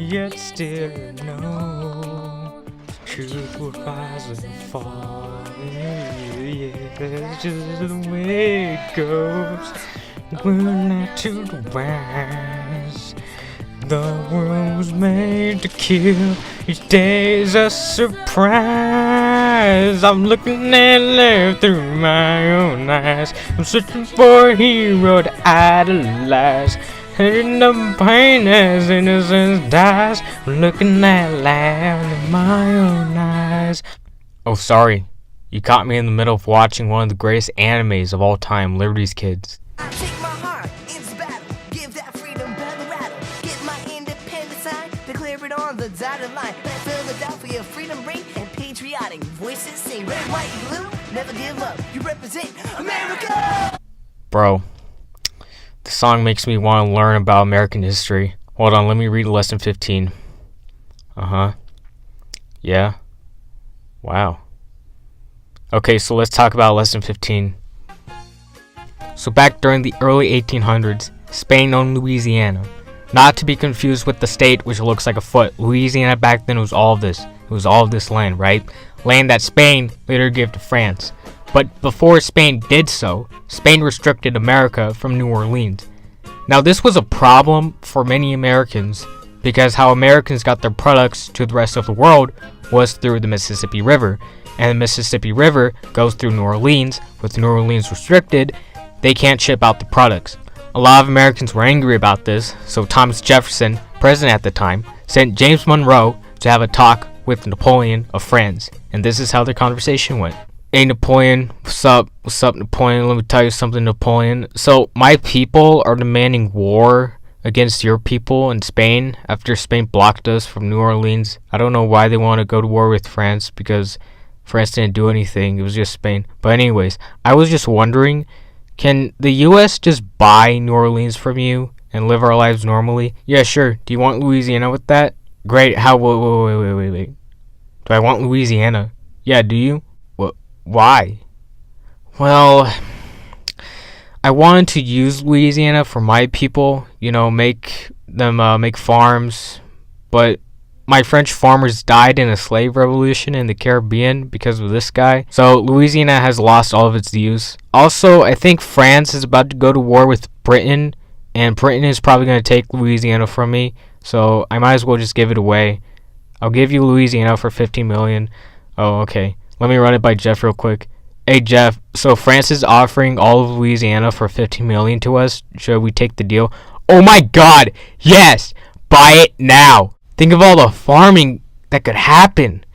yet still know truth will rise and fall. Yeah, that's just the way it goes. We're not to the wise. The world was made to kill. Each day's a surprise. I'm looking at life through my own eyes. I'm searching for a hero to idolize. Hurting the pain as innocence dies. I'm looking at life in my own eyes. Oh, sorry. You caught me in the middle of watching one of the greatest animes of all time, Liberty's Kids. I take my heart into battle, give that freedom battle rattle, get my independent sign, declare it on the dotted line. Let Philadelphia freedom ring and patriotic voices sing. Red, white, and blue, never give up. You represent America. Bro, the song makes me want to learn about American history. Hold on, let me read lesson 15. Yeah. Wow. Okay, so let's talk about lesson 15. So back during the early 1800s, Spain owned Louisiana. Not to be confused with the state which looks like a foot. Louisiana back then was all of this. It was all of this land, right? Land that Spain later gave to France. But before Spain did so, Spain restricted America from New Orleans. Now this was a problem for many Americans because how Americans got their products to the rest of the world was through the Mississippi River. And the Mississippi River goes through New Orleans. With New Orleans restricted, they can't ship out the products. A lot of Americans were angry about this, so Thomas Jefferson, president at the time, sent James Monroe to have a talk with Napoleon of France. And this is how their conversation went. Hey Napoleon, what's up? What's up Napoleon? Let me tell you something, Napoleon. So my people are demanding war against your people in Spain after Spain blocked us from New Orleans. I don't know why they want to go to war with France because France didn't do anything. It was just Spain. But anyways, I was just wondering, can the US just buy New Orleans from you and live our lives normally? Yeah, sure. Do you want Louisiana with that? Great. How? Wait. Do I want Louisiana? Yeah, do you? Why? Well, I wanted to use Louisiana for my people, make them make farms, but my French farmers died in a slave revolution in the Caribbean because of this guy. So Louisiana has lost all of its use. Also, I think France is about to go to war with Britain, and Britain is probably going to take Louisiana from me. So I might as well just give it away. I'll give you Louisiana for 50 million. Oh, okay. Let me run it by Jeff real quick. Hey Jeff, so France is offering all of Louisiana for 50 million to us. Should we take the deal? Oh my god, yes! Buy it now! Think of all the farming that could happen.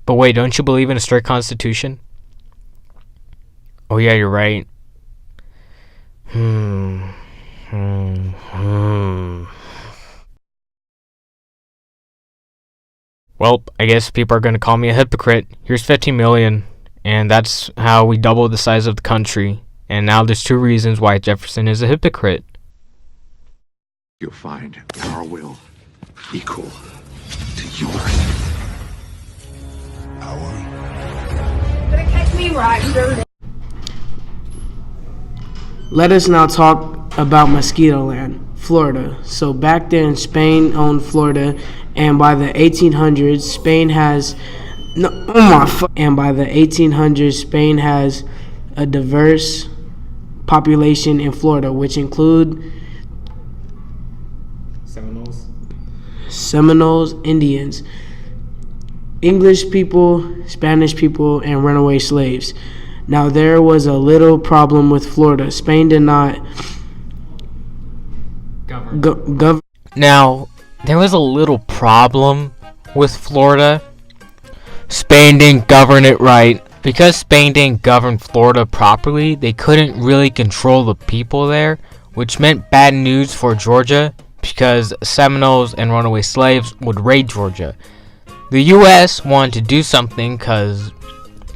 But wait, don't you believe in a strict constitution? Oh yeah, you're right. Well, I guess people are going to call me a hypocrite. Here's 15 million, and that's how we doubled the size of the country. And now there's two reasons why Jefferson is a hypocrite. You'll find our will equal to yours. Gonna catch me right here. Let us now talk about Mosquito Land, Florida. So back then, Spain owned Florida, and by the 1800s, Spain has Spain has a diverse population in Florida, which include Seminoles, Indians, English people, Spanish people, and runaway slaves. Now there was a little problem with Florida. Spain did not govern. Now, there was a little problem with Florida. Spain didn't govern it right. Because Spain didn't govern Florida properly, they couldn't really control the people there, which meant bad news for Georgia because Seminoles and runaway slaves would raid Georgia. The US wanted to do something because,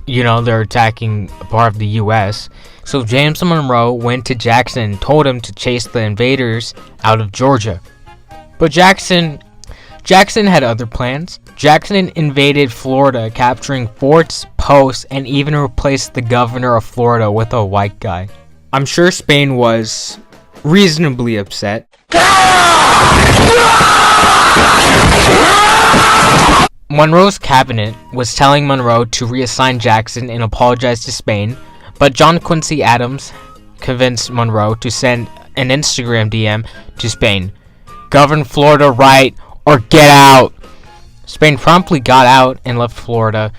they're attacking a part of the US. So James Monroe went to Jackson and told him to chase the invaders out of Georgia. But Jackson had other plans. Jackson invaded Florida, capturing forts, posts, and even replaced the governor of Florida with a white guy. I'm sure Spain was reasonably upset. Monroe's cabinet was telling Monroe to reassign Jackson and apologize to Spain, but John Quincy Adams convinced Monroe to send an Instagram DM to Spain. "Govern Florida right or get out!" Spain promptly got out and left Florida.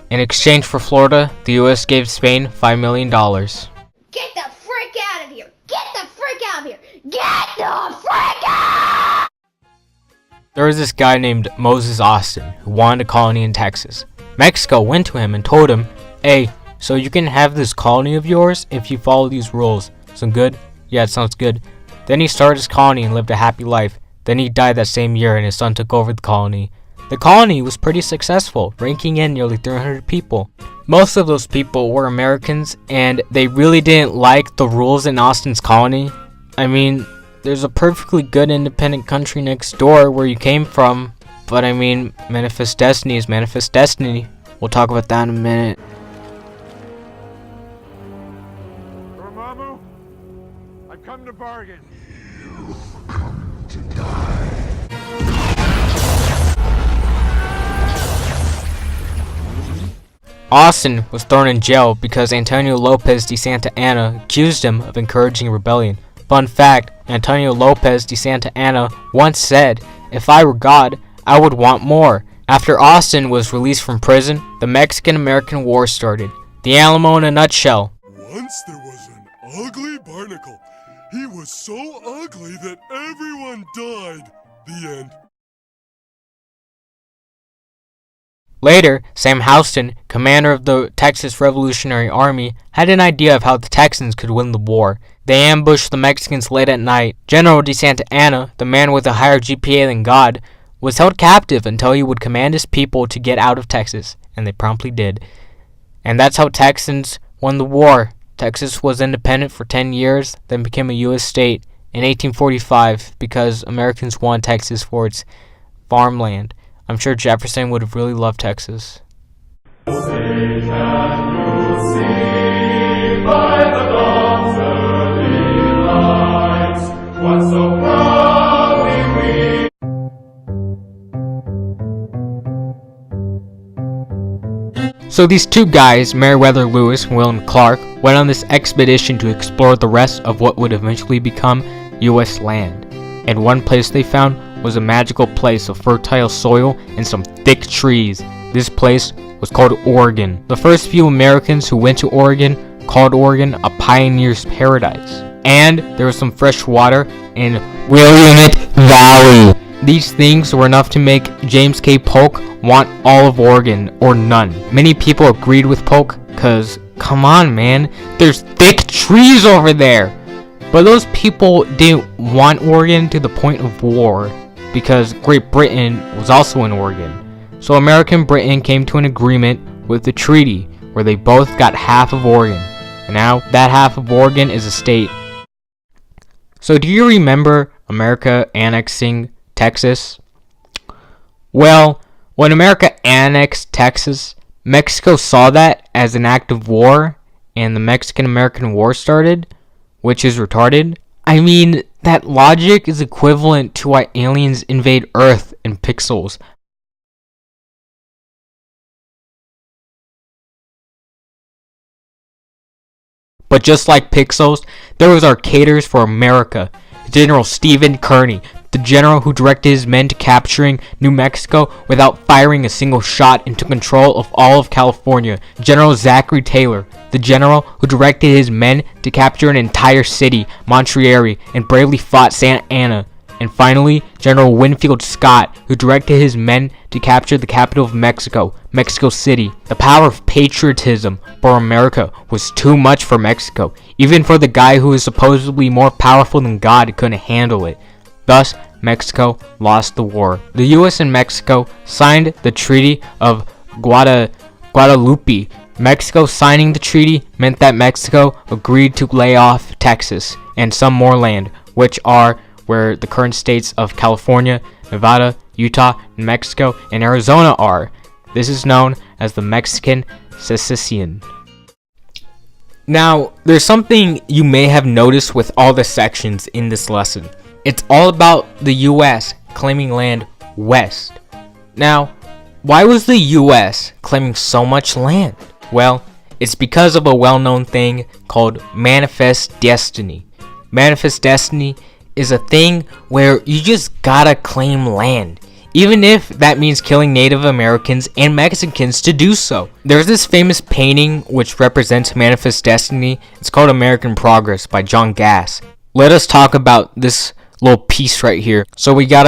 In exchange for Florida, the US gave Spain $5 million. Get the frick out of here! Get the frick out of here! Get the frick out! There was this guy named Moses Austin who wanted a colony in Texas. Mexico went to him and told him, "Hey, so you can have this colony of yours if you follow these rules. Sound good?" "Yeah, it sounds good." Then he started his colony and lived a happy life. Then he died that same year and his son took over the colony. The colony was pretty successful, ranking in nearly 300 people. Most of those people were Americans, and they really didn't like the rules in Austin's colony. I mean, there's a perfectly good independent country next door where you came from, but I mean, MaNiFeST destiny is MaNiFeST destiny. We'll talk about that in a minute. Dormammu, I've come to bargain. Austin was thrown in jail because Antonio Lopez de Santa Anna accused him of encouraging rebellion. Fun fact, Antonio Lopez de Santa Anna once said, "If I were God, I would want more." After Austin was released from prison, the Mexican-American War started. The Alamo in a nutshell. Once there was an ugly barnacle. He was so ugly that everyone died. The end. Later, Sam Houston, commander of the Texas Revolutionary Army, had an idea of how the Texans could win the war. They ambushed the Mexicans late at night. General de Santa Anna, the man with a higher GPA than God, was held captive until he would command his people to get out of Texas, and they promptly did. And that's how Texans won the war. Texas was independent for 10 years, then became a U.S. state in 1845 because Americans won Texas for its farmland. I'm sure Jefferson would have really loved Texas. So these two guys, Meriwether Lewis and William Clark, went on this expedition to explore the rest of what would eventually become U.S. land. And one place they found was a magical place of fertile soil and some thick trees. This place was called Oregon. The first few Americans who went to Oregon called Oregon a pioneer's paradise. And there was some fresh water in Willamette Valley. These things were enough to make James K. Polk want all of Oregon or none. Many people agreed with Polk because, come on man, there's thick trees over there. But those people didn't want Oregon to the point of war because Great Britain was also in Oregon. So American Britain came to an agreement with the treaty where they both got half of Oregon. And now that half of Oregon is a state. So do you remember America annexing Texas? Well, when America annexed Texas, Mexico saw that as an act of war and the Mexican-American War started, which is retarded. I mean, that logic is equivalent to why aliens invade Earth in pixels. But just like pixels, there was Arcaders for America. General Stephen Kearny, the general who directed his men to capturing New Mexico without firing a single shot and took control of all of California. General Zachary Taylor, the general who directed his men to capture an entire city, Montreal, and bravely fought Santa Anna. And finally, General Winfield Scott, who directed his men to capture the capital of Mexico, Mexico City. The power of patriotism for America was too much for Mexico. Even for the guy who is supposedly more powerful than God couldn't handle it. Thus, Mexico lost the war. The US and Mexico signed the Treaty of Guadalupe. Mexico signing the treaty meant that Mexico agreed to lay off Texas and some more land, which are where the current states of California, Nevada, Utah, New Mexico, and Arizona are. This is known as the Mexican Secession. Now, there's something you may have noticed with all the sections in this lesson. It's all about the US claiming land west. Now, why was the US claiming so much land? Well, it's because of a well-known thing called MaNiFeST dEsTINY. MaNiFeST dEsTINY is a thing where you just gotta claim land, even if that means killing Native Americans and Mexicans to do so. There's this famous painting which represents MaNiFeST dEsTINY. It's called American Progress by John Gass. Let us talk about this little piece right here. So we got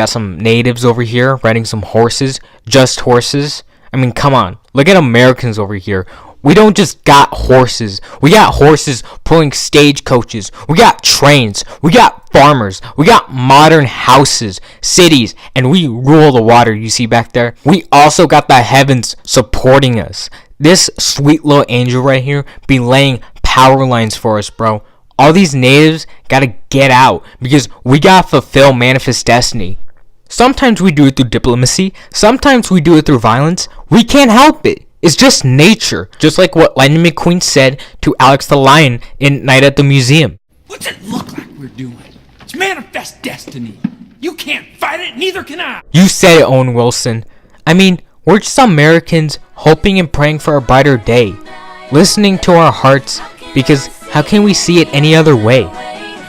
some natives over here riding some horses, just horses. I mean, come on, look at Americans over here. We don't just got horses. We got horses pulling stagecoaches. We got trains. We got farmers. We got modern houses, cities, and we rule the water you see back there. We also got the heavens supporting us. This sweet little angel right here be laying power lines for us, bro. All these natives gotta get out because we gotta fulfill MaNiFeST dEsTINY. Sometimes we do it through diplomacy. Sometimes we do it through violence. We can't help it. It's just nature. Just like what Lightning McQueen said to Alex the Lion in Night at the Museum. What's it look like we're doing? It's MaNiFeST dEsTINY. You can't fight it, neither can I. You said it, Owen Wilson. I mean, we're just Americans hoping and praying for a brighter day. Listening to our hearts, because how can we see it any other way?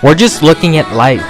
We're just looking at life.